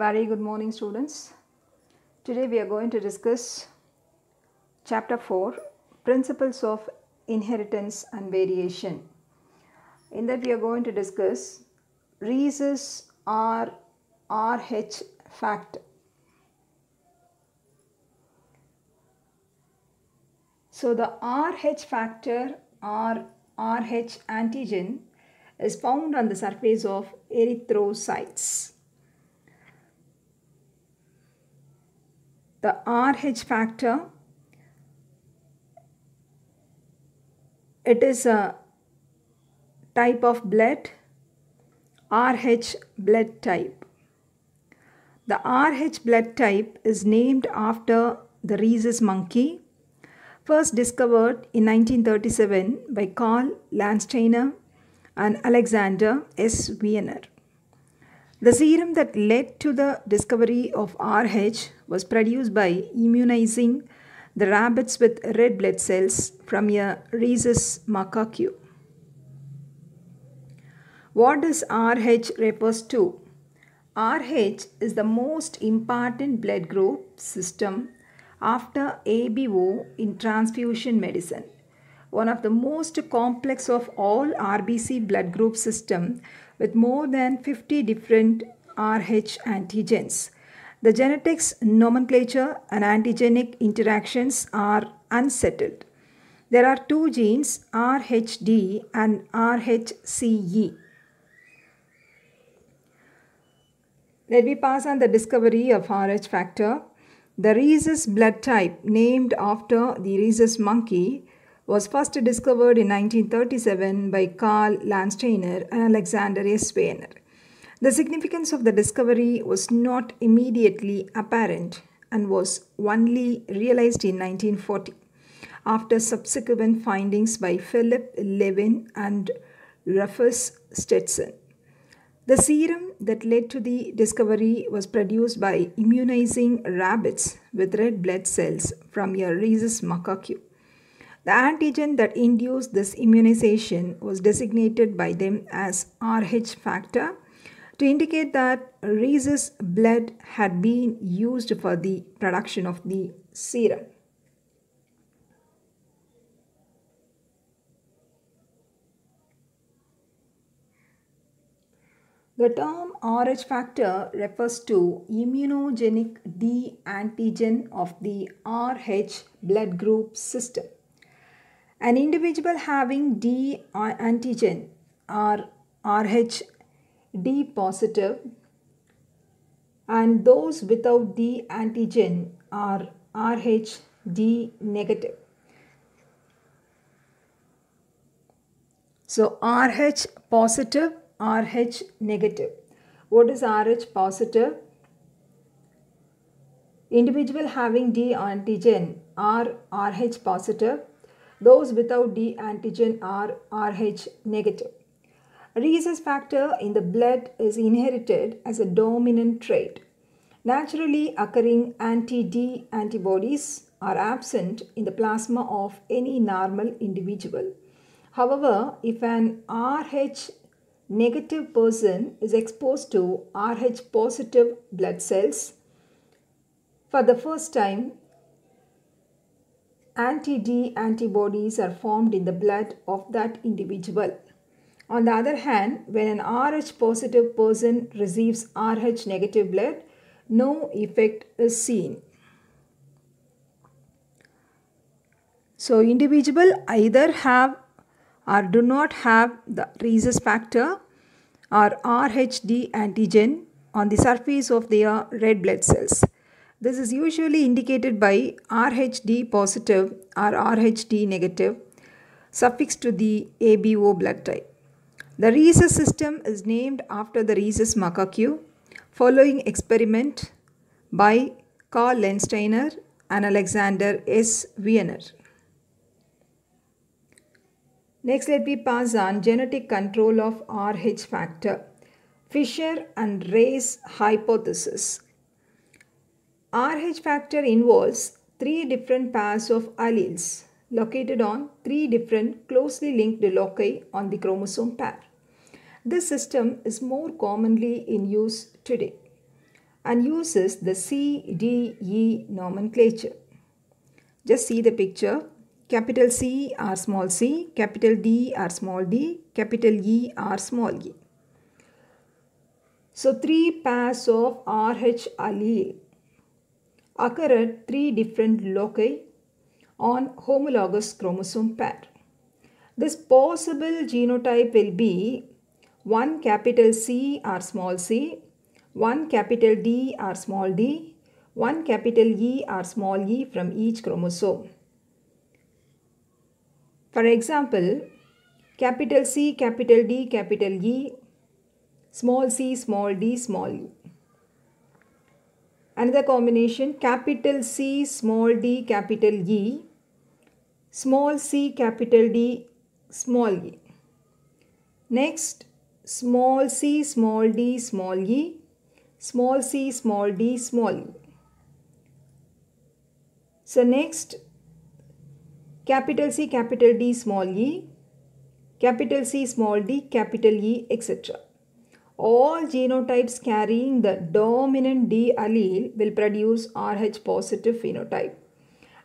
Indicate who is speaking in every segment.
Speaker 1: Very good morning, students. Today we are going to discuss chapter 4, Principles of Inheritance and Variation. In that we are going to discuss rhesus or RH factor. So the RH factor or RH antigen is found on the surface of erythrocytes. The RH factor, it is a type of blood, RH blood type. The RH blood type is named after the rhesus monkey, first discovered in 1937 by Karl Landsteiner and Alexander S. Wiener. The serum that led to the discovery of RH was produced by immunizing the rabbits with red blood cells from a rhesus macaque. What does RH refers to? RH is the most important blood group system after ABO in transfusion medicine. One of the most complex of all RBC blood group system with more than 50 different RH antigens. The genetics, nomenclature and antigenic interactions are unsettled. There are two genes, RHD and RHCE. Let me pass on the discovery of RH factor. The rhesus blood type, named after the rhesus monkey, was first discovered in 1937 by Karl Landsteiner and Alexander S. Wiener. The significance of the discovery was not immediately apparent and was only realized in 1940 after subsequent findings by Philip Levin and Rufus Stetson. The serum that led to the discovery was produced by immunizing rabbits with red blood cells from a rhesus macaque. The antigen that induced this immunization was designated by them as RH factor to indicate that rhesus blood had been used for the production of the serum. The term RH factor refers to immunogenic D antigen of the RH blood group system. An individual having D antigen are RH D positive and those without D antigen are RH D negative. So RH positive, RH negative. What is RH positive? Individual having D antigen are RH positive. Those without D antigen are RH negative. Rhesus factor in the blood is inherited as a dominant trait. Naturally occurring anti-D antibodies are absent in the plasma of any normal individual. However, if an RH negative person is exposed to RH positive blood cells for the first time, anti-D antibodies are formed in the blood of that individual. On the other hand, when an RH positive person receives RH negative blood, no effect is seen. So, individual either have or do not have the rhesus factor or RHD antigen on the surface of their red blood cells. This is usually indicated by RHD positive or RHD negative suffix to the ABO blood type. The rhesus system is named after the rhesus macaque following experiment by Karl Landsteiner and Alexander S. Wiener. Next, let me pass on genetic control of RH factor. Fisher and Ray's hypothesis. RH factor involves three different pairs of alleles located on three different closely linked loci on the chromosome pair. This system is more commonly in use today. and uses the CDE nomenclature. Just see the picture. Capital C or small c, capital D or small d, capital E or small e. So 3 pairs of RH allele occur at 3 different loci on homologous chromosome pair. This possible genotype will be 1 capital C or small c, 1 capital D or small d, 1 capital E or small e from each chromosome. For example, capital C, capital D, capital E, small c, small d, small e. Another combination, capital C, small d, capital E, small c, capital D, small e. Next, small c, small d, small e, small c, small d, small e. So next, capital C, capital D, small e, capital C, small d, capital E, etc. All genotypes carrying the dominant D allele will produce Rh positive phenotype,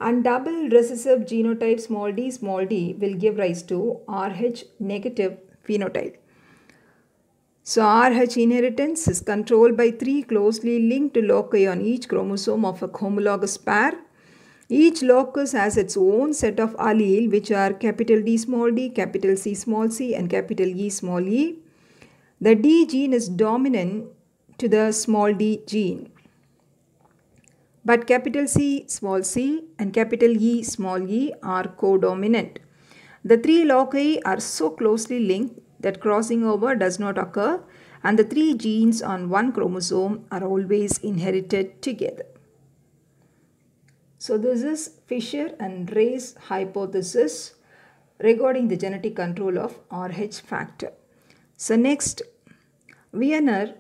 Speaker 1: and double recessive genotype small d will give rise to Rh negative phenotype. So Rh inheritance is controlled by 3 closely linked loci on each chromosome of a homologous pair. Each locus has its own set of allele, which are capital D small d, capital C small c, and capital E small e. The D gene is dominant to the small d gene, but capital C small c and capital E small e are codominant. The 3 loci are so closely linked that crossing over does not occur, and the 3 genes on one chromosome are always inherited together. So this is Fisher and Ray's hypothesis regarding the genetic control of Rh factor. So next, Wiener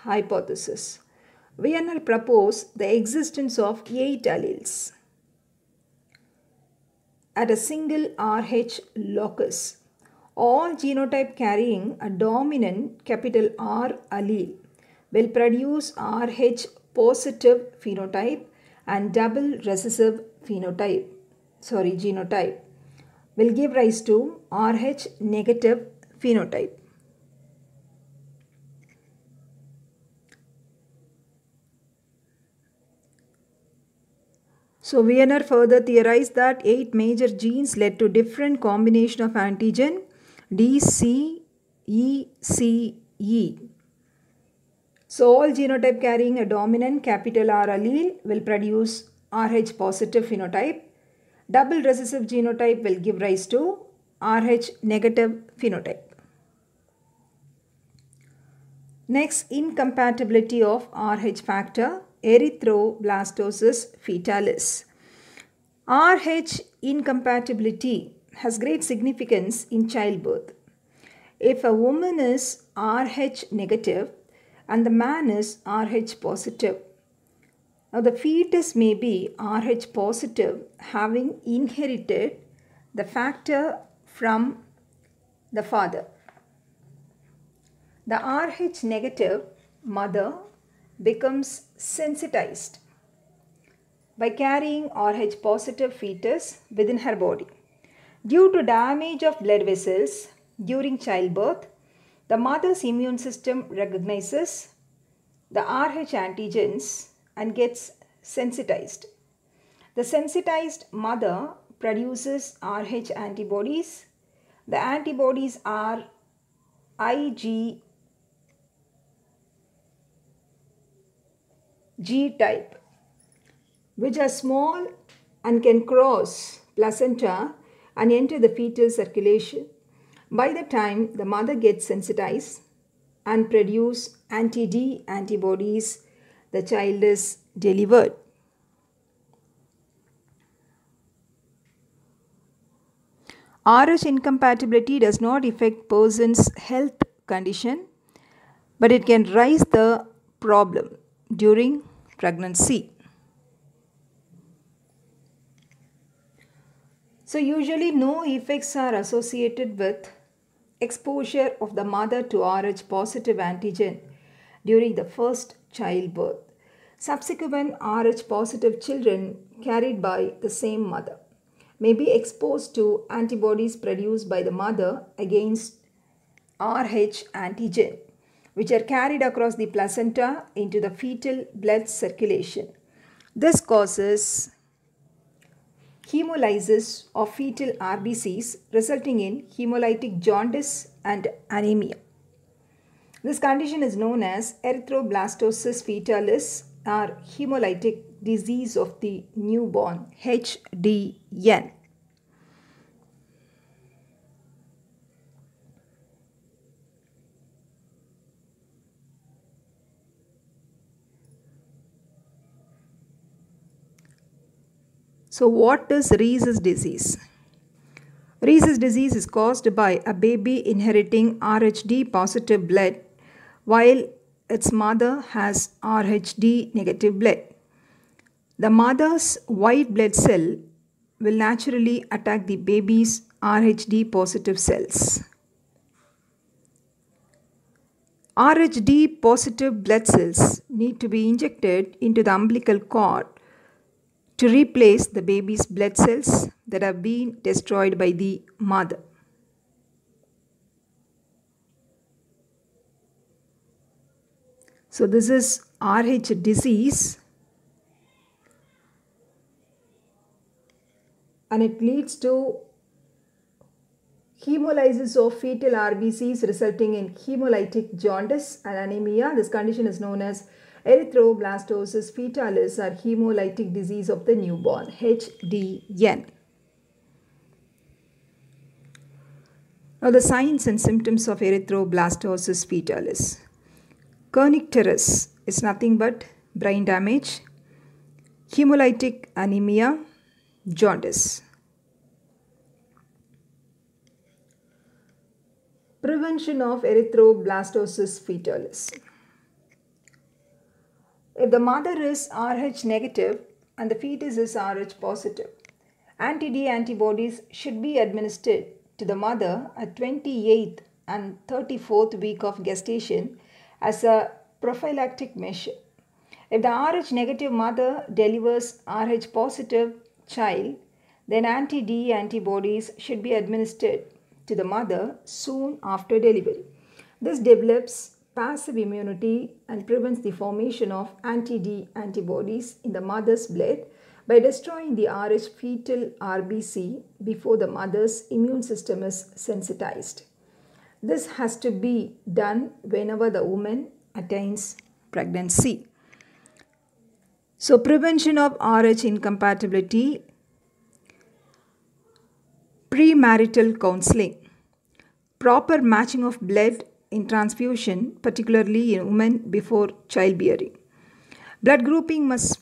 Speaker 1: hypothesis. Wiener proposed the existence of 8 alleles at a single Rh locus. All genotype carrying a dominant capital R allele will produce Rh positive phenotype, and double recessive genotype will give rise to Rh negative phenotype. So Wiener further theorized that 8 major genes led to different combination of antigen D, C, E, C, E. So all genotype carrying a dominant capital R allele will produce Rh positive phenotype. Double recessive genotype will give rise to Rh negative phenotype. Next, incompatibility of Rh factor, erythroblastosis fetalis. Rh incompatibility has great significance in childbirth. If a woman is Rh negative and the man is Rh positive, now the fetus may be Rh positive, having inherited the factor from the father. The Rh negative mother becomes sensitized by carrying Rh positive fetus within her body. Due to damage of blood vessels during childbirth, the mother's immune system recognizes the Rh antigens and gets sensitized. The sensitized mother produces Rh antibodies. The antibodies are IgG type, which are small and can cross placenta and enter the fetal circulation. By the time the mother gets sensitized and produce anti-D antibodies, the child is delivered. Rh incompatibility does not affect person's health condition, but it can raise the problem during pregnancy. So usually no effects are associated with exposure of the mother to Rh positive antigen during the first childbirth. Subsequent Rh positive children carried by the same mother may be exposed to antibodies produced by the mother against Rh antigen, which are carried across the placenta into the fetal blood circulation. This causes hemolysis of fetal RBCs, resulting in hemolytic jaundice and anemia. This condition is known as erythroblastosis fetalis or hemolytic disease of the newborn, HDN. So what is Rhesus disease? Rhesus disease is caused by a baby inheriting RhD positive blood while its mother has RhD negative blood. The mother's white blood cell will naturally attack the baby's RhD positive cells. RhD positive blood cells need to be injected into the umbilical cord to replace the baby's blood cells that have been destroyed by the mother. So this is Rh disease, and it leads to hemolysis of fetal RBCs resulting in hemolytic jaundice and anemia. This condition is known as erythroblastosis fetalis or hemolytic disease of the newborn, HDN. Now the signs and symptoms of erythroblastosis fetalis. Kernicterus is nothing but brain damage, hemolytic anemia, jaundice. Prevention of erythroblastosis fetalis. If the mother is Rh negative and the fetus is Rh positive, anti-D antibodies should be administered to the mother at 28th and 34th week of gestation as a prophylactic measure. If the Rh negative mother delivers Rh positive child, then anti-D antibodies should be administered to the mother soon after delivery. This develops passive immunity and prevents the formation of anti-D antibodies in the mother's blood by destroying the Rh fetal RBC before the mother's immune system is sensitized. This has to be done whenever the woman attains pregnancy. So prevention of Rh incompatibility, premarital counseling, proper matching of blood in transfusion, particularly in women before childbearing. Blood grouping must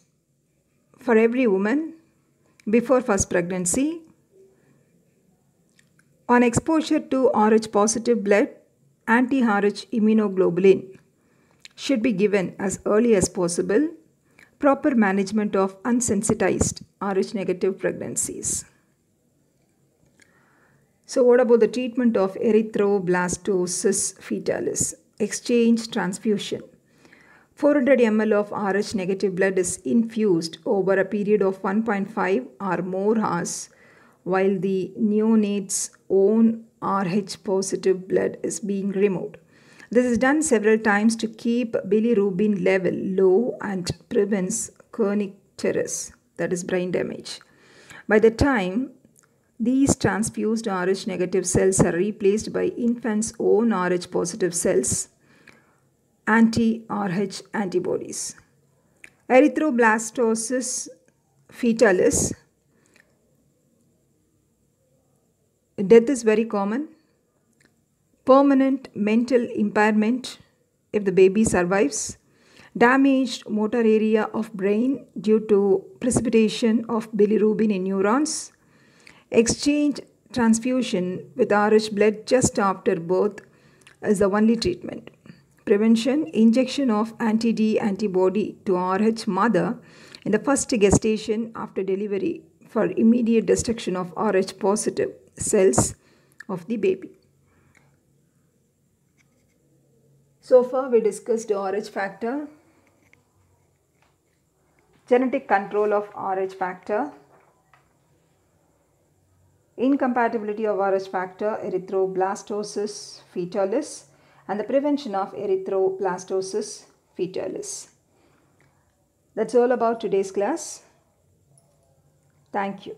Speaker 1: for every woman before first pregnancy. On exposure to Rh positive blood, anti-Rh immunoglobulin should be given as early as possible. Proper management of unsensitized Rh negative pregnancies. So what about the treatment of erythroblastosis fetalis? Exchange transfusion. 400 ml of Rh negative blood is infused over a period of 1.5 or more hours while the neonate's own Rh positive blood is being removed. This is done several times to keep bilirubin level low and prevents kernicterus, that is brain damage. By the time these transfused Rh negative cells are replaced by infant's own Rh positive cells, anti-Rh antibodies. Erythroblastosis fetalis. Death is very common. Permanent mental impairment if the baby survives. Damaged motor area of brain due to precipitation of bilirubin in neurons. Exchange transfusion with Rh blood just after birth is the only treatment. Prevention, injection of anti-D antibody to Rh mother in the first gestation after delivery for immediate destruction of Rh positive cells of the baby. So far we discussed Rh factor. genetic control of Rh factor, incompatibility of Rh factor, erythroblastosis fetalis, and the prevention of erythroblastosis fetalis. That's all about today's class. Thank you.